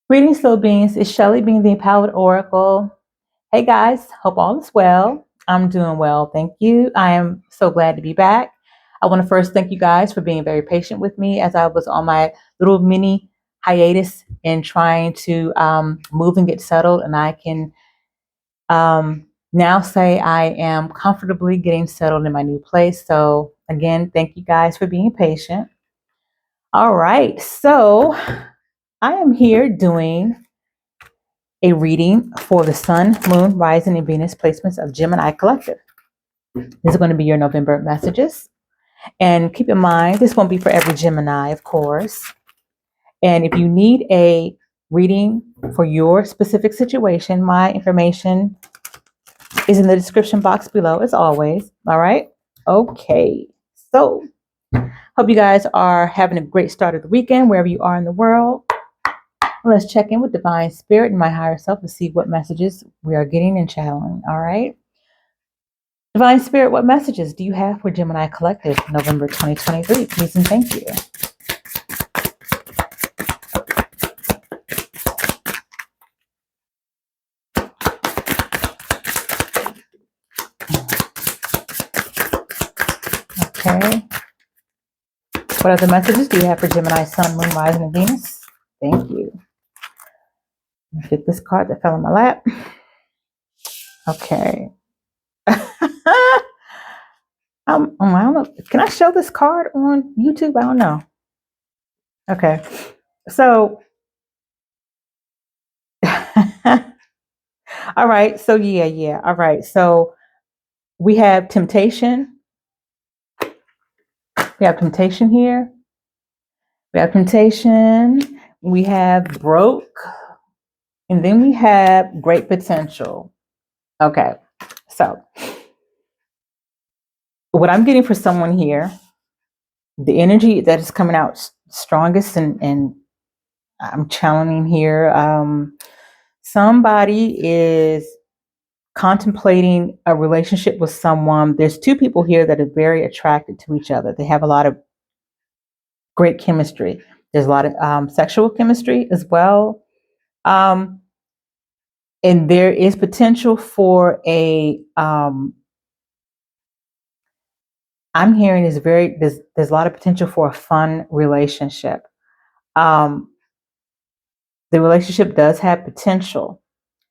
Greetings, Soul Beings. It's Shelly, being the Empowered Oracle. Hey guys, hope all is well. I'm doing well, thank you. I am so glad to be back. I want to first thank you guys for being very patient with me as I was on my little mini hiatus in trying to move and get settled. And I can now say I am comfortably getting settled in my new place. So, again, thank you guys for being patient. All right, so I am here doing a reading for the Sun, Moon, Rising, and Venus placements of Gemini Collective. This is going to be your November messages. And keep in mind, this won't be for every Gemini, of course. And if you need a reading for your specific situation, my information is in the description box below, as always. All right? Okay. So, hope you guys are having a great start of the weekend, wherever you are in the world. Let's check in with Divine Spirit and my higher self to see what messages we are getting and channeling. All right. Divine Spirit, what messages do you have for Gemini Collective November 2023? Please and thank you. Okay. What other messages do you have for Gemini, Sun, Moon, Rising, and Venus? Thank you. Get this card that fell in my lap. Okay. I don't know. Can I show this card on YouTube? I don't know. Okay. So, all right. So, yeah. All right. So, we have temptation. We have temptation here. We have temptation. We have broke. And then we have great potential. Okay. So, what I'm getting for someone here, the energy that is coming out strongest and I'm channeling here, somebody is contemplating a relationship with someone. There's two people here that are very attracted to each other. They have a lot of great chemistry. There's a lot of sexual chemistry as well. And there is potential for I'm hearing there's a lot of potential for a fun relationship. The relationship does have potential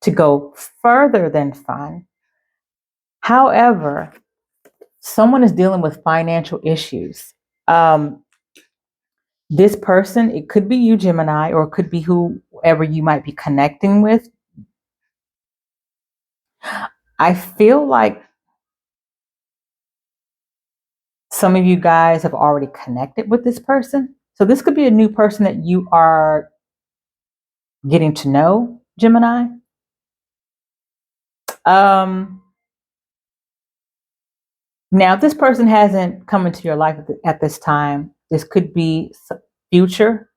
to go further than fun. However, someone is dealing with financial issues. This person, it could be you, Gemini, or it could be whoever you might be connecting with. I feel like some of you guys have already connected with this person. So this could be a new person that you are getting to know, Gemini. Now, if this person hasn't come into your life at this time, this could be future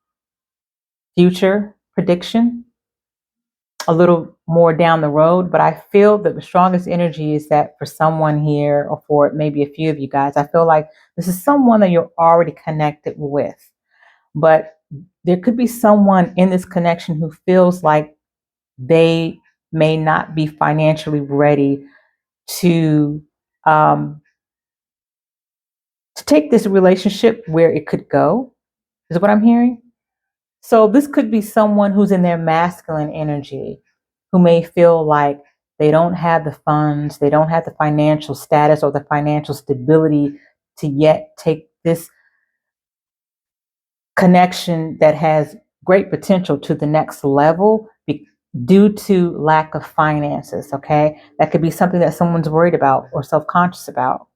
prediction, a little more down the road. But I feel that the strongest energy is that for someone here, or for maybe a few of you guys, I feel like this is someone that you're already connected with. But there could be someone in this connection who feels like they may not be financially ready to take this relationship where it could go, is what I'm hearing. So this could be someone who's in their masculine energy, who may feel like they don't have the funds, they don't have the financial status or the financial stability to yet take this connection that has great potential to the next level due to lack of finances. Okay. That could be something that someone's worried about or self-conscious about.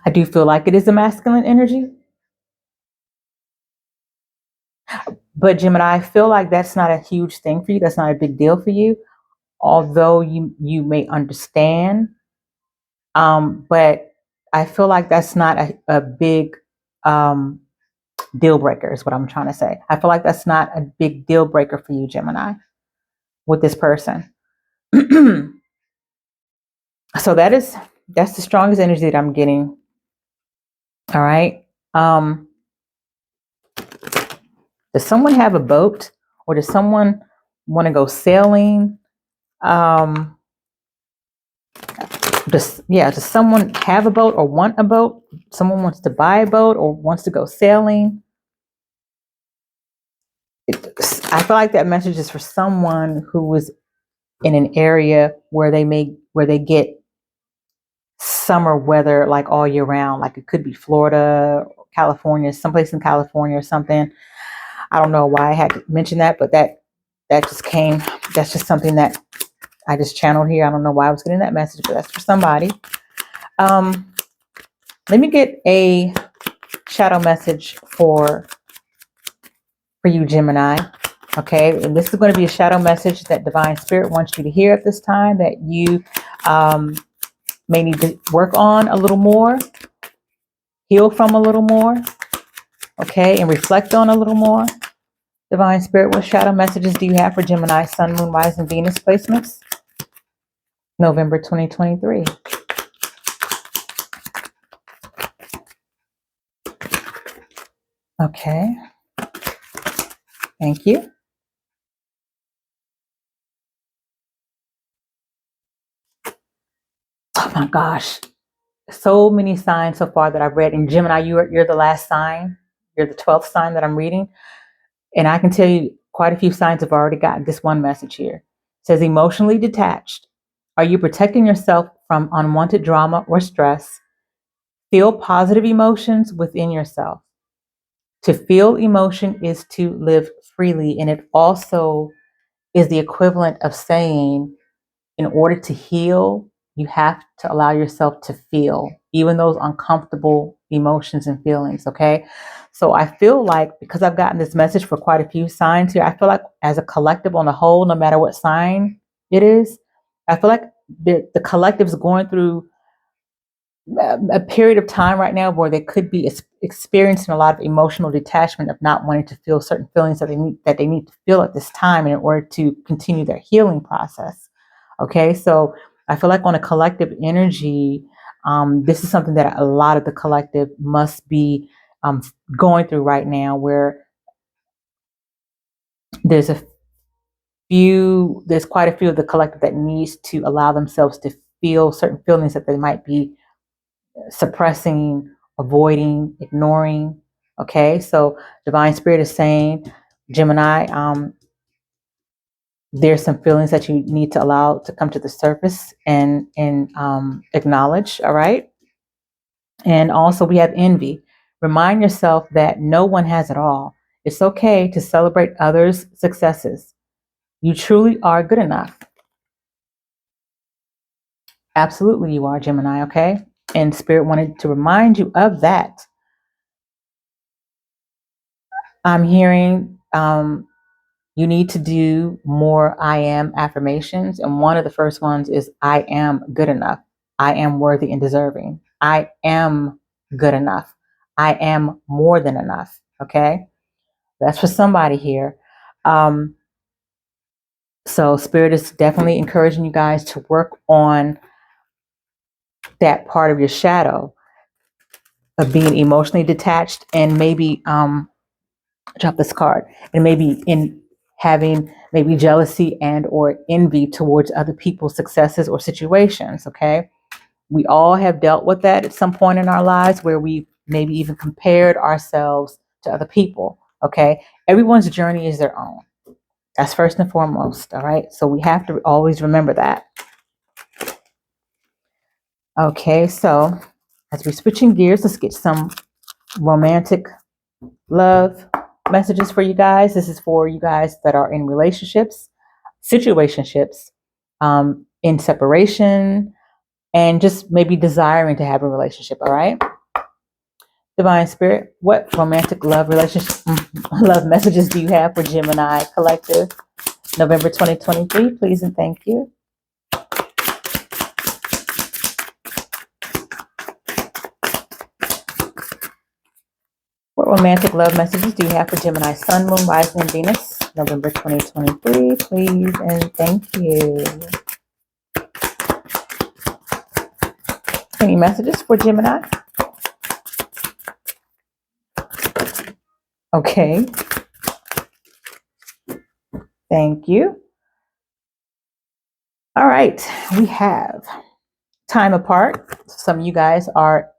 I do feel like it is a masculine energy. But Gemini, I feel like that's not a huge thing for you. That's not a big deal for you, although you may understand. But I feel like that's not a big deal breaker, is what I'm trying to say. I feel like that's not a big deal breaker for you, Gemini, with this person. So that's the strongest energy that I'm getting. All right. Does someone have a boat or does someone want to go sailing? Does someone have a boat or want a boat? Someone wants to buy a boat or wants to go sailing. I feel like that message is for someone who is in an area where they get summer weather like all year round. Like it could be Florida, California, someplace in California or something. I don't know why I had to mention that, but that just came. That's just something that I just channeled here. I don't know why I was getting that message, but that's for somebody. Let me get a shadow message for you, Gemini. Okay, and this is going to be a shadow message that Divine Spirit wants you to hear at this time, that you may need to work on a little more, heal from a little more, okay, and reflect on a little more. Divine Spirit, what shadow messages do you have for Gemini, Sun, Moon, Rising, Venus placements? November 2023. Okay. Thank you. Oh my gosh. So many signs so far that I've read. In Gemini, you're the last sign. You're the 12th sign that I'm reading. And I can tell you quite a few signs have already gotten this one message here. It says emotionally detached. Are you protecting yourself from unwanted drama or stress? Feel positive emotions within yourself. To feel emotion is to live freely. And it also is the equivalent of saying, in order to heal, you have to allow yourself to feel even those uncomfortable emotions and feelings. Okay. So I feel like, because I've gotten this message for quite a few signs here, I feel like as a collective on the whole, no matter what sign it is, I feel like the collective is going through a period of time right now where they could be experiencing a lot of emotional detachment, of not wanting to feel certain feelings that they need to feel at this time in order to continue their healing process. Okay, so I feel like on a collective energy, this is something that a lot of the collective must be going through right now, where there's quite a few of the collective that needs to allow themselves to feel certain feelings that they might be suppressing, avoiding, ignoring. Okay, so Divine Spirit is saying, Gemini, there's some feelings that you need to allow to come to the surface and acknowledge. All right. And also we have envy. Remind yourself that no one has it all. It's okay to celebrate others' successes. You truly are good enough. Absolutely, you are, Gemini. Okay. And Spirit wanted to remind you of that. I'm hearing you need to do more I am affirmations. And one of the first ones is I am good enough. I am worthy and deserving. I am good enough. I am more than enough. Okay. That's for somebody here. So Spirit is definitely encouraging you guys to work on that part of your shadow of being emotionally detached, and maybe drop this card, and maybe in having maybe jealousy and or envy towards other people's successes or situations. Okay, we all have dealt with that at some point in our lives, where we maybe even compared ourselves to other people. Okay, everyone's journey is their own. That's first and foremost. All right, so we have to always remember that. Okay, so as we're switching gears, let's get some romantic love messages for you guys. This is for you guys that are in relationships, situationships, in separation, and just maybe desiring to have a relationship. All right. Divine Spirit, what romantic love relationship, love messages do you have for Gemini Collective, November 2023? Please and thank you. What romantic love messages do you have for Gemini Sun, Moon, Rising, and Venus, November 2023? Please and thank you. Any messages for Gemini? Okay. Thank you. All right, we have time apart. Some of you guys are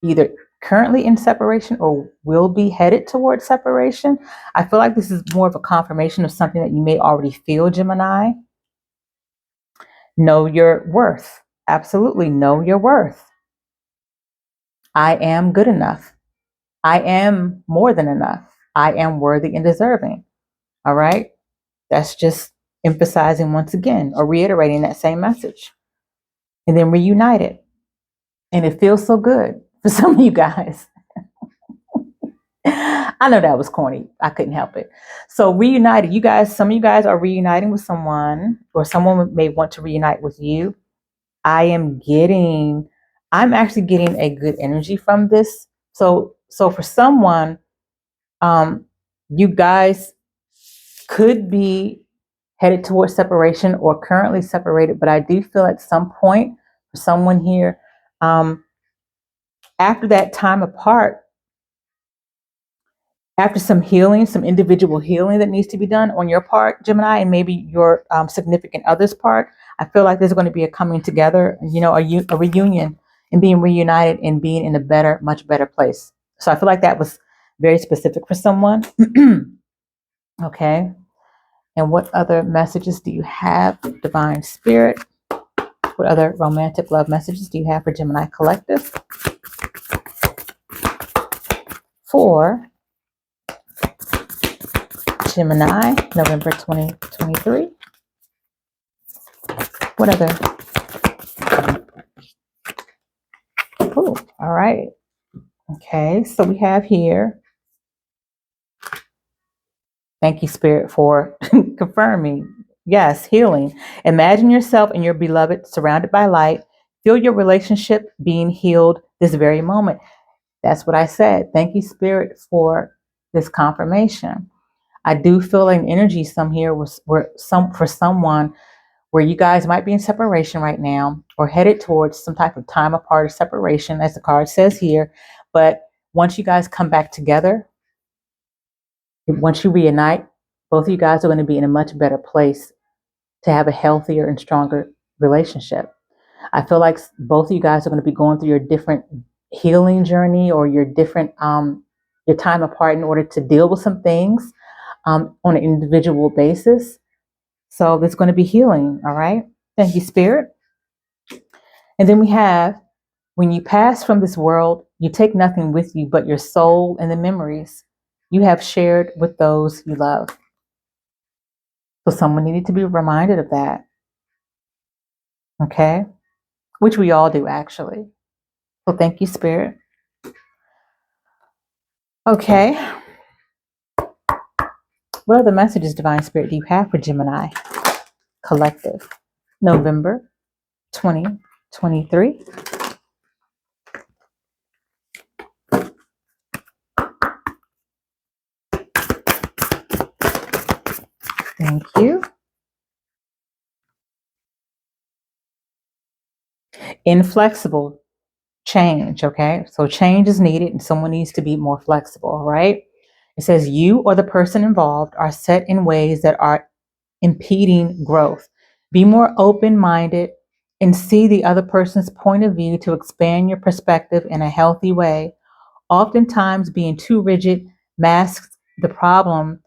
either currently in separation or will be headed towards separation. I feel like this is more of a confirmation of something that you may already feel, Gemini. Know your worth. Absolutely know your worth. I am good enough. I am more than enough. I am worthy and deserving. All right. That's just emphasizing once again or reiterating that same message. And then reunited. And it feels so good for some of you guys. I know that was corny. I couldn't help it. So reunited, you guys, some of you guys are reuniting with someone, or someone may want to reunite with you. I'm actually getting a good energy from this. So for someone, you guys could be headed towards separation or currently separated, but I do feel at some point for someone here, after that time apart, after some healing, some individual healing that needs to be done on your part, Gemini, and maybe your significant other's part, I feel like there's going to be a coming together, a reunion and being reunited and being in a better, much better place. So I feel like that was very specific for someone. Okay. And what other messages do you have, Divine Spirit? What other romantic love messages do you have for Gemini Collective? For Gemini, November 2023. What other? Oh, all right. Okay, so we have here. Thank you, Spirit, for confirming. Yes, healing. Imagine yourself and your beloved surrounded by light. Feel your relationship being healed this very moment. That's what I said. Thank you, Spirit, for this confirmation. I do feel an energy for someone where you guys might be in separation right now or headed towards some type of time apart or separation, as the card says here. But once you guys come back together, once you reunite, both of you guys are going to be in a much better place to have a healthier and stronger relationship. I feel like both of you guys are going to be going through your different healing journey or your different your time apart in order to deal with some things on an individual basis. So there's going to be healing. All right. Thank you, Spirit. And then we have, when you pass from this world, you take nothing with you but your soul and the memories you have shared with those you love. So someone needed to be reminded of that. Okay. Which we all do, actually. So thank you, Spirit. Okay. What other messages, Divine Spirit, do you have for Gemini Collective, November 2023? Thank you. Inflexible change, okay? So change is needed and someone needs to be more flexible, all right? It says you or the person involved are set in ways that are impeding growth. Be more open-minded and see the other person's point of view to expand your perspective in a healthy way. Oftentimes, being too rigid masks the problem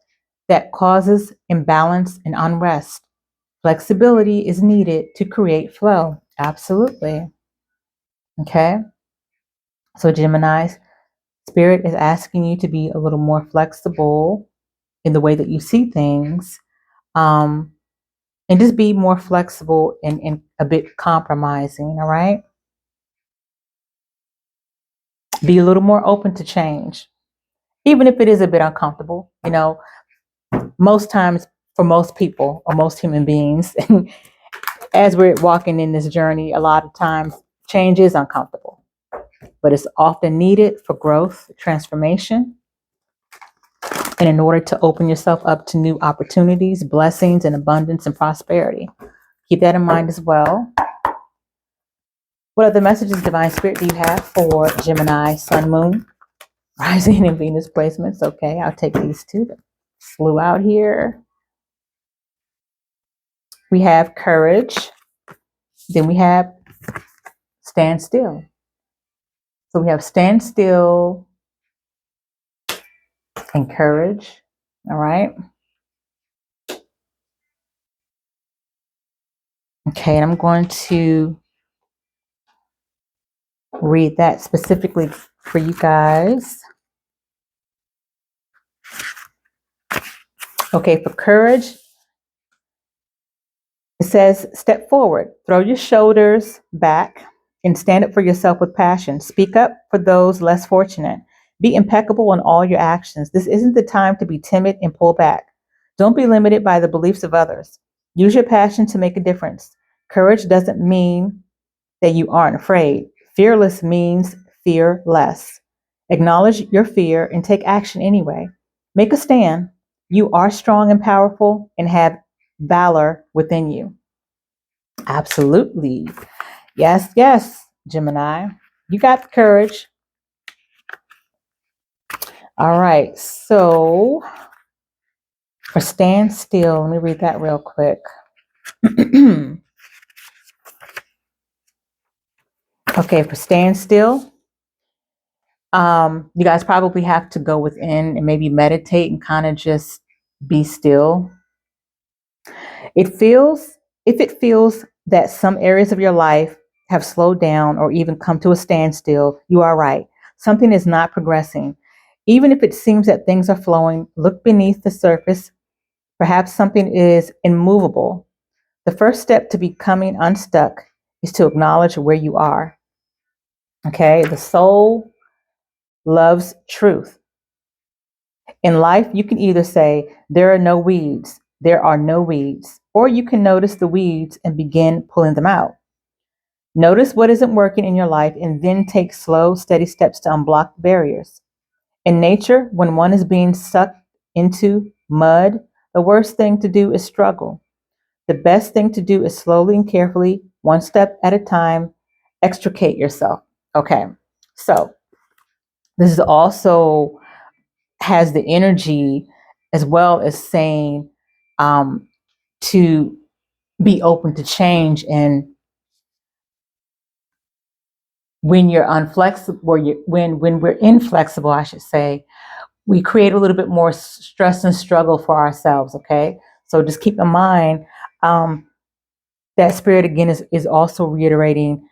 that causes imbalance and unrest. Flexibility is needed to create flow. Absolutely. Okay. So, Gemini's Spirit is asking you to be a little more flexible in the way that you see things. And just be more flexible and a bit compromising, all right? Be a little more open to change, even if it is a bit uncomfortable. Most times for most people or most human beings, as we're walking in this journey, a lot of times change is uncomfortable, but it's often needed for growth, transformation, and in order to open yourself up to new opportunities, blessings, and abundance and prosperity. Keep that in mind as well. What other messages, Divine Spirit, do you have for Gemini, Sun, Moon, Rising, and Venus placements? Okay, I'll take these two that flew out here. We have courage. Then we have stand still. So we have stand still and courage. All right. Okay, and I'm going to read that specifically for you guys. Okay, for courage, it says, step forward, throw your shoulders back, and stand up for yourself with passion. Speak up for those less fortunate. Be impeccable in all your actions. This isn't the time to be timid and pull back. Don't be limited by the beliefs of others. Use your passion to make a difference. Courage doesn't mean that you aren't afraid. Fearless means fear less. Acknowledge your fear and take action anyway. Make a stand. You are strong and powerful and have valor within you. Absolutely. Yes, yes, Gemini. You got the courage. All right. So for stand still, let me read that real quick. Okay, for stand still, you guys probably have to go within and maybe meditate and kind of just be still. If it feels that some areas of your life have slowed down or even come to a standstill, you are right. Something is not progressing. Even if it seems that things are flowing, look beneath the surface. Perhaps something is immovable. The first step to becoming unstuck is to acknowledge where you are. Okay, the soul loves truth. In life, you can either say, there are no weeds, or you can notice the weeds and begin pulling them out. Notice what isn't working in your life and then take slow, steady steps to unblock the barriers. In nature, when one is being sucked into mud, the worst thing to do is struggle. The best thing to do is slowly and carefully, one step at a time, extricate yourself. Okay, so this is also has the energy as well as saying to be open to change. And when you're unflexible, or when we're inflexible, I should say, we create a little bit more stress and struggle for ourselves. Okay, so just keep in mind that spirit again is also reiterating,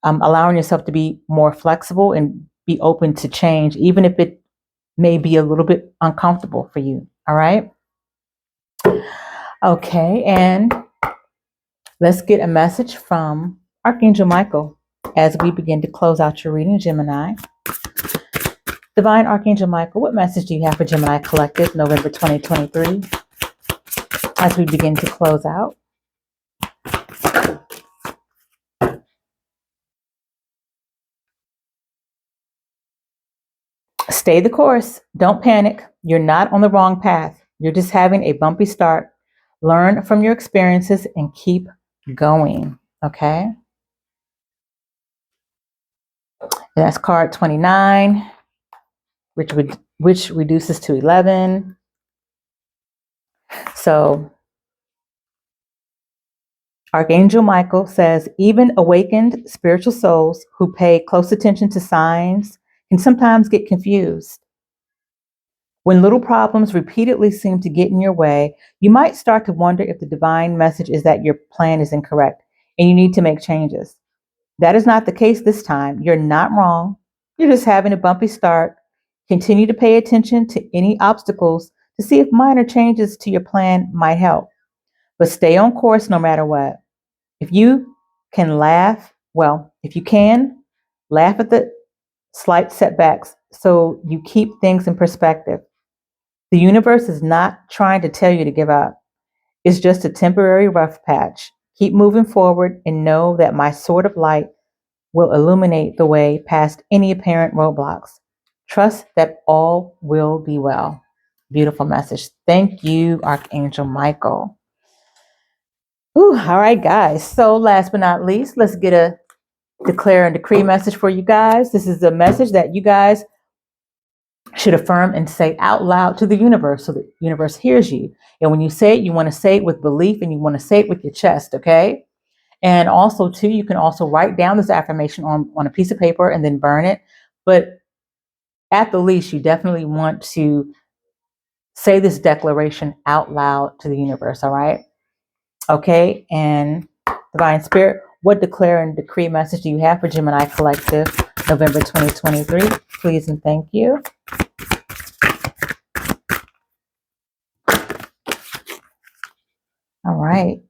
allowing yourself to be more flexible and be open to change, even if it may be a little bit uncomfortable for you. All right. Okay, and let's get a message from Archangel Michael as we begin to close out your reading, Gemini. Divine Archangel Michael, what message do you have for Gemini Collective, November 2023, as we begin to close out? Stay the course. Don't panic. You're not on the wrong path. You're just having a bumpy start. Learn from your experiences and keep going. Okay? And that's card 29, which reduces to 11. So Archangel Michael says, even awakened spiritual souls who pay close attention to signs can sometimes get confused. When little problems repeatedly seem to get in your way, you might start to wonder if the divine message is that your plan is incorrect and you need to make changes. That is not the case this time. You're not wrong. You're just having a bumpy start. Continue to pay attention to any obstacles to see if minor changes to your plan might help. But stay on course no matter what. If you can laugh at the slight setbacks so you keep things in perspective. The universe is not trying to tell you to give up. It's just a temporary rough patch. Keep moving forward and know that my sword of light will illuminate the way past any apparent roadblocks. Trust that all will be well. Beautiful message. Thank you, Archangel Michael. Ooh, all right, guys. So last but not least, let's get a declare and decree message for you guys. This is a message that you guys should affirm and say out loud to the universe so the universe hears you. And when you say it, you want to say it with belief and you want to say it with your chest, okay? And also, too, you can also write down this affirmation on a piece of paper and then burn it. But at the least, you definitely want to say this declaration out loud to the universe, all right? Okay, and Divine Spirit, what declare and decree message do you have for Gemini Collective, November 2023? Please and thank you. All right.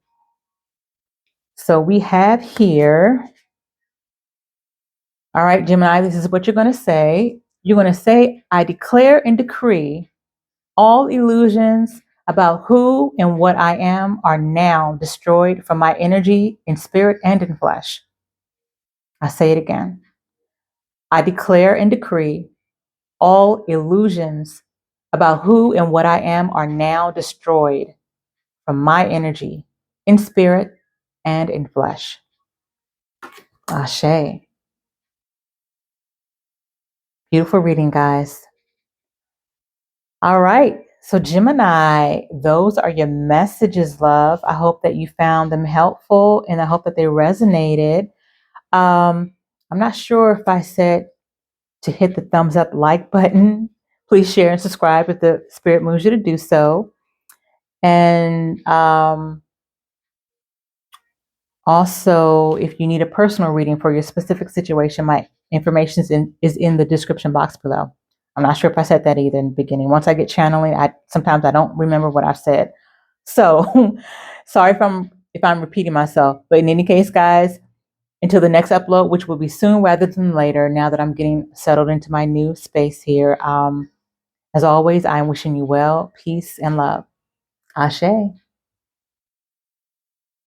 So we have here, all right, Gemini, this is what you're going to say. You're going to say, I declare and decree all illusions about who and what I am are now destroyed from my energy in spirit and in flesh. I say it again. I declare and decree all illusions about who and what I am are now destroyed from my energy in spirit and in flesh. Ashe. Beautiful reading, guys. All right. So, Gemini, those are your messages, love. I hope that you found them helpful and I hope that they resonated. I'm not sure if I said to hit the thumbs up like button. Please share and subscribe if the spirit moves you to do so. And also, if you need a personal reading for your specific situation, my information is in the description box below. I'm not sure if I said that either in the beginning. Once I get channeling, sometimes I don't remember what I said. So sorry if I'm repeating myself. But in any case, guys, until the next upload, which will be soon rather than later, now that I'm getting settled into my new space here. As always, I'm wishing you well, peace, and love. Ashe.